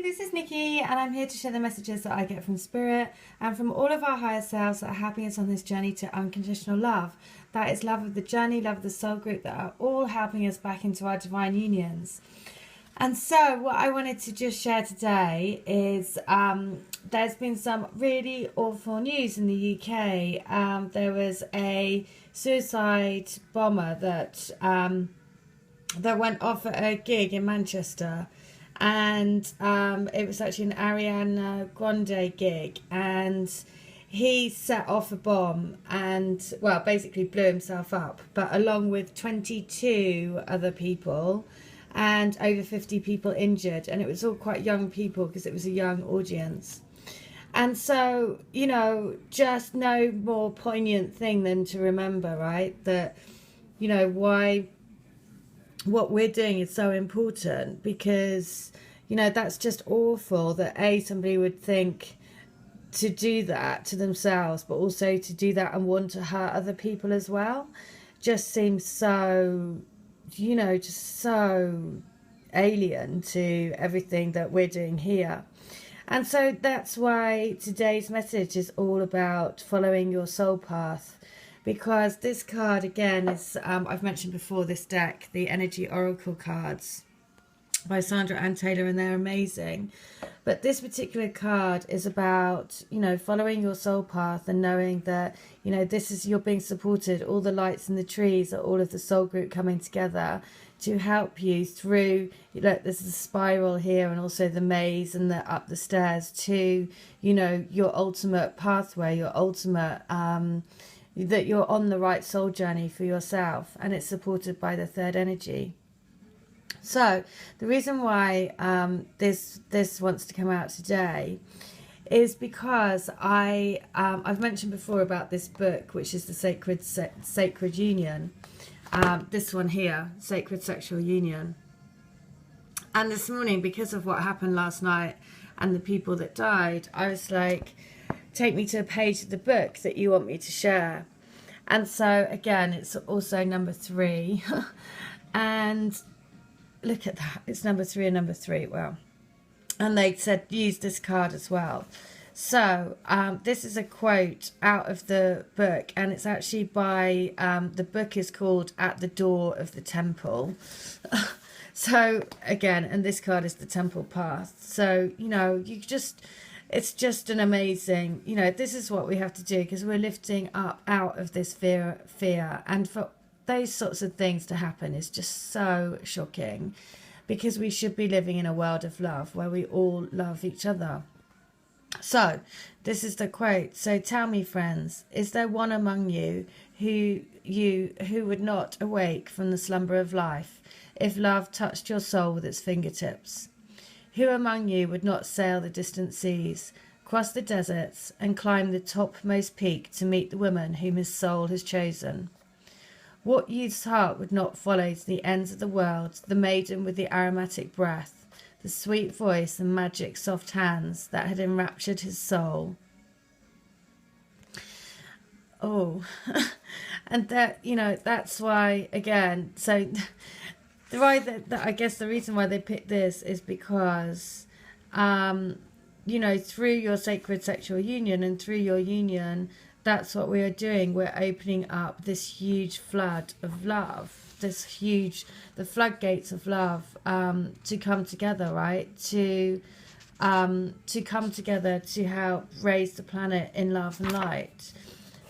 this is Nikki, and I'm here to share the messages that I get from Spirit and from all of our higher selves that are helping us on this journey to unconditional love. That is love of the journey, love of the soul group, that are all helping us back into our divine unions. And so what I wanted to just share today is there's been some really awful news in the UK. There was a suicide bomber that went off at a gig in Manchester. And it was actually an Ariana Grande gig, and he set off a bomb and, well, basically blew himself up, but along with 22 other people and over 50 people injured, and it was all quite young people because it was a young audience. And so, you know, just no more poignant thing than to remember, right, that, you know, why what we're doing is so important, because, you know, that's just awful that somebody would think to do that to themselves, but also to do that and want to hurt other people as well. Just seems so, you know, just so alien to everything that we're doing here. And so that's why today's message is all about following your soul path. Because this card, again, is, I've mentioned before, this deck, the Energy Oracle cards by Sandra Ann Taylor, and they're amazing. But this particular card is about, you know, following your soul path and knowing that, you know, this is, you're being supported. All the lights in the trees are all of the soul group coming together to help you through, look, there's a spiral here and also the maze and the up the stairs to, you know, your ultimate pathway, your ultimate, that you're on the right soul journey for yourself, and it's supported by the third energy. So the reason why this wants to come out today is because I've mentioned before about this book, which is the Sacred Union. This one here, Sacred Sexual Union. And this morning, because of what happened last night and the people that died, I was like, take me to a page of the book that you want me to share. And so again, it's also number 3. And look at that, it's number 3 and number 3. Well, and they said use this card as well. So this is a quote out of the book, and it's actually by the book is called At the Door of the Temple. So again, and this card is the Temple Path. So, you know, you just, it's just an amazing, you know, this is what we have to do, because we're lifting up out of this fear, and for those sorts of things to happen is just so shocking, because we should be living in a world of love where we all love each other. So this is the quote. So tell me, friends, is there one among you who would not awake from the slumber of life if love touched your soul with its fingertips? Who among you would not sail the distant seas, cross the deserts, and climb the topmost peak to meet the woman whom his soul has chosen? What youth's heart would not follow to the ends of the world the maiden with the aromatic breath, the sweet voice and magic soft hands that had enraptured his soul? Oh, and that, you know, that's why, again, so I guess the reason why they picked this is because, you know, through your sacred sexual union and through your union, that's what we are doing. We're opening up this huge flood of love, the floodgates of love, to come together, right? To come together to help raise the planet in love and light.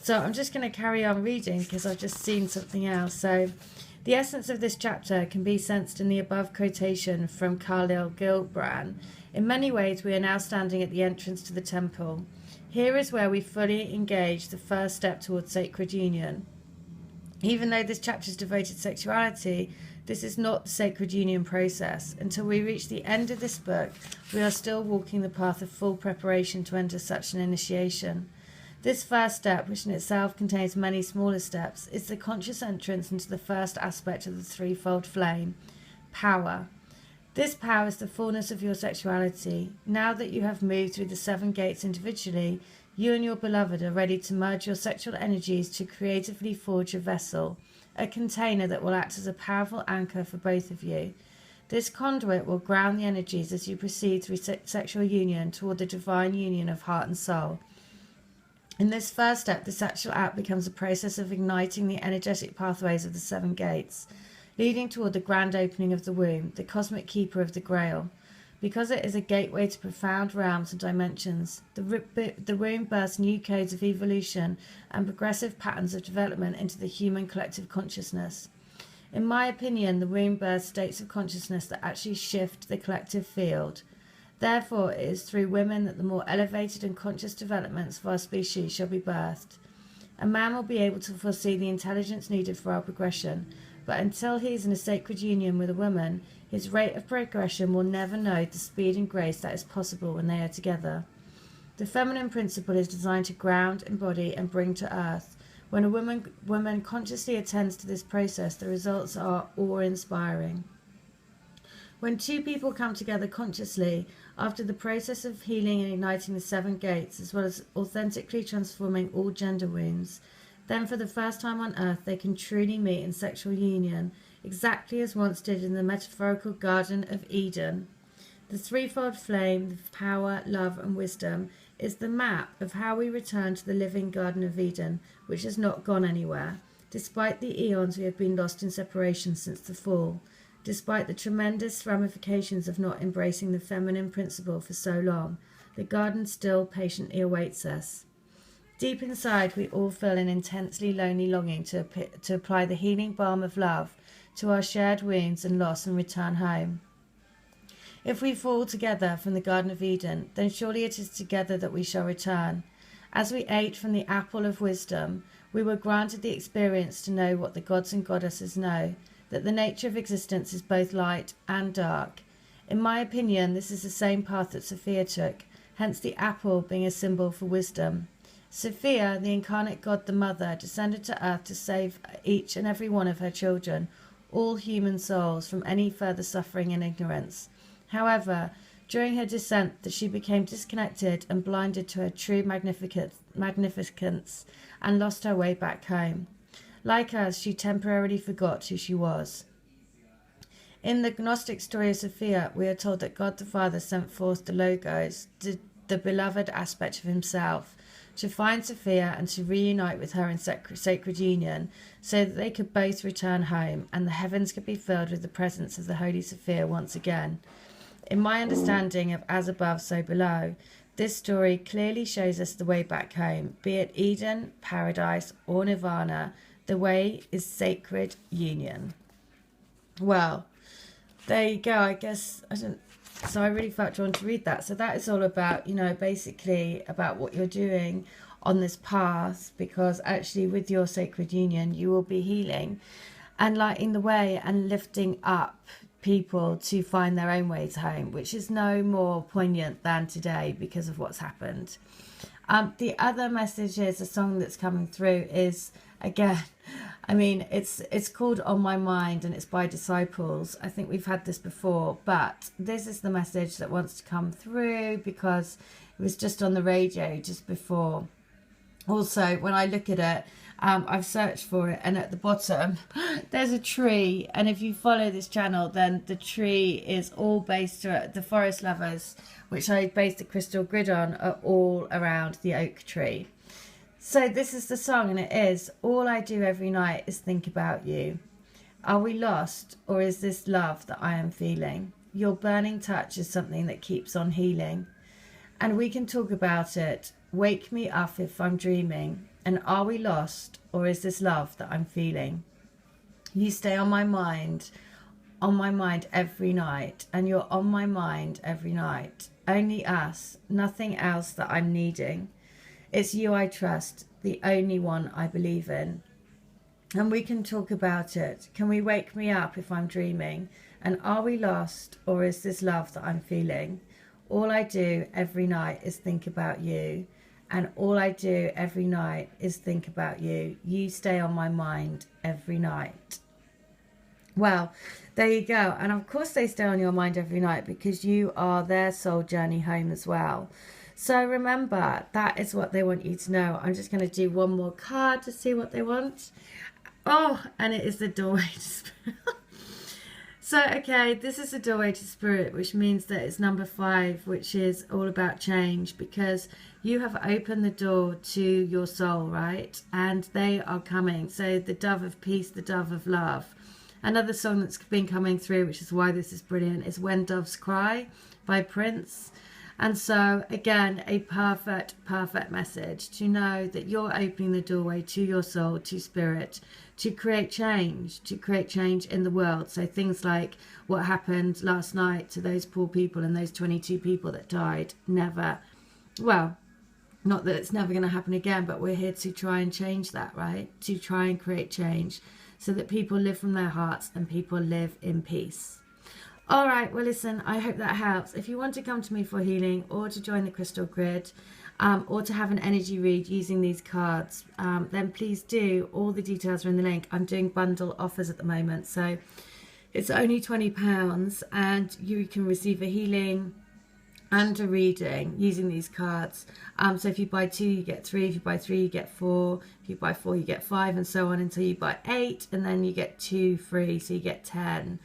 So I'm just going to carry on reading because I've just seen something else. So the essence of this chapter can be sensed in the above quotation from Khalil Gibran. In many ways, we are now standing at the entrance to the temple. Here is where we fully engage the first step towards sacred union. Even though this chapter is devoted to sexuality, this is not the sacred union process. Until we reach the end of this book, we are still walking the path of full preparation to enter such an initiation. This first step, which in itself contains many smaller steps, is the conscious entrance into the first aspect of the threefold flame, power. This power is the fullness of your sexuality. Now that you have moved through the 7 gates individually, you and your beloved are ready to merge your sexual energies to creatively forge a vessel, a container that will act as a powerful anchor for both of you. This conduit will ground the energies as you proceed through sexual union toward the divine union of heart and soul. In this first step, the sexual act becomes a process of igniting the energetic pathways of the 7 gates, leading toward the grand opening of the womb, the cosmic keeper of the Grail. Because it is a gateway to profound realms and dimensions, the womb births new codes of evolution and progressive patterns of development into the human collective consciousness. In my opinion, the womb births states of consciousness that actually shift the collective field. Therefore, it is through women that the more elevated and conscious developments of our species shall be birthed. A man will be able to foresee the intelligence needed for our progression, but until he is in a sacred union with a woman, his rate of progression will never know the speed and grace that is possible when they are together. The feminine principle is designed to ground, embody, and bring to earth. When a woman consciously attends to this process, the results are awe-inspiring. When 2 people come together consciously, after the process of healing and igniting the 7 gates, as well as authentically transforming all gender wounds, then for the first time on earth they can truly meet in sexual union, exactly as once did in the metaphorical Garden of Eden. The threefold flame of power, love and wisdom is the map of how we return to the living Garden of Eden, which has not gone anywhere, despite the eons we have been lost in separation since the fall. Despite the tremendous ramifications of not embracing the feminine principle for so long, the garden still patiently awaits us. Deep inside, we all feel an intensely lonely longing to apply the healing balm of love to our shared wounds and loss and return home. If we fall together from the Garden of Eden, then surely it is together that we shall return. As we ate from the apple of wisdom, we were granted the experience to know what the gods and goddesses know, that the nature of existence is both light and dark. In my opinion, this is the same path that Sophia took, hence the apple being a symbol for wisdom. Sophia, the incarnate God the Mother, descended to earth to save each and every one of her children, all human souls, from any further suffering and ignorance. However, during her descent, she became disconnected and blinded to her true magnificence and lost her way back home. Like us, she temporarily forgot who she was. In the Gnostic story of Sophia, we are told that God the Father sent forth the Logos, the beloved aspect of himself, to find Sophia and to reunite with her in sacred union, so that they could both return home and the heavens could be filled with the presence of the Holy Sophia once again. In my understanding of as above, so below, this story clearly shows us the way back home, be it Eden, paradise, or nirvana. The way is sacred union. Well, there you go. I guess so I really felt drawn to read that. So that is all about, basically about what you're doing on this path, because actually with your sacred union, you will be healing and lighting the way and lifting up people to find their own ways home, which is no more poignant than today because of what's happened. The other message is a song that's coming through is, again, it's called On My Mind and it's by Disciples. I think we've had this before, but this is the message that wants to come through because it was just on the radio just before. Also, when I look at it, I've searched for it, and at the bottom there's a tree, and if you follow this channel, then the tree is all based around the forest lovers, which I based the crystal grid on, are all around the oak tree. So this is the song, and it is, all I do every night is think about you. Are we lost, or is this love that I am feeling? Your burning touch is something that keeps on healing, and we can talk about it. Wake me up if I'm dreaming. And are we lost, or is this love that I'm feeling? You stay on my mind every night, and you're on my mind every night. Only us, nothing else that I'm needing. It's you I trust, the only one I believe in. And we can talk about it. Can we wake me up if I'm dreaming? And are we lost, or is this love that I'm feeling? All I do every night is think about you. And all I do every night is think about you. You stay on my mind every night. Well, there you go. And of course they stay on your mind every night because you are their soul journey home as well. So remember, that is what they want you to know. I'm just going to do one more card to see what they want. Oh, and it is the doorway to spirit. So, okay, this is a doorway to spirit, which means that it's number 5, which is all about change, because you have opened the door to your soul, right? And they are coming. So the dove of peace, the dove of love. Another song that's been coming through, which is why this is brilliant, is When Doves Cry by Prince. And so, again, a perfect message to know that you're opening the doorway to your soul, to spirit, to create change in the world. So things like what happened last night to those poor people and those 22 people that died, never, well, not that it's never going to happen again, but we're here to try and change that, right? To try and create change so that people live from their hearts and people live in peace. All right, well, listen, I hope that helps. If you want to come to me for healing or to join the crystal grid or to have an energy read using these cards, then please do. All the details are in the link. I'm doing bundle offers at the moment, so it's only £20 and you can receive a healing and a reading using these cards. So if you buy 2, you get 3. If you buy 3, you get 4. If you buy 4, you get 5, and so on until you buy 8, and then you get 2 free, so you get 10.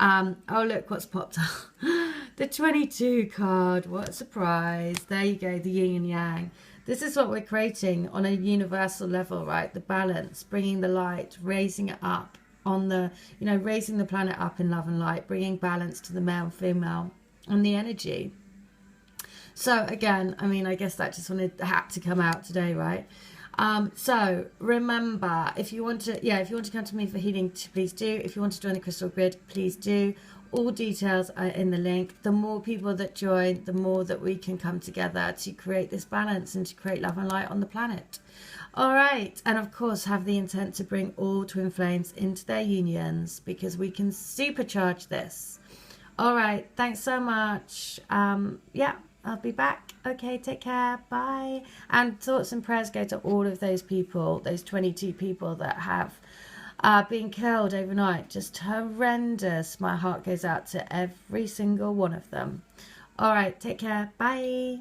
Oh, look what's popped up. The 22 card. What a surprise. There you go, the yin and yang. This is what we're creating on a universal level, right? The balance, bringing the light, raising it up on the, raising the planet up in love and light, bringing balance to the male, female, and the energy. So again, I guess that just had to come out today, right? So remember, if you want to come to me for healing, please do. If you want to join the crystal grid, please do. All details are in the link. The more people that join, the more that we can come together to create this balance and to create love and light on the planet. All right, and of course have the intent to bring all twin flames into their unions, because we can supercharge this. All right, thanks so much. I'll be back. Okay, take care. Bye. And thoughts and prayers go to all of those people, those 22 people that have been killed overnight. Just horrendous. My heart goes out to every single one of them. All right, take care. Bye.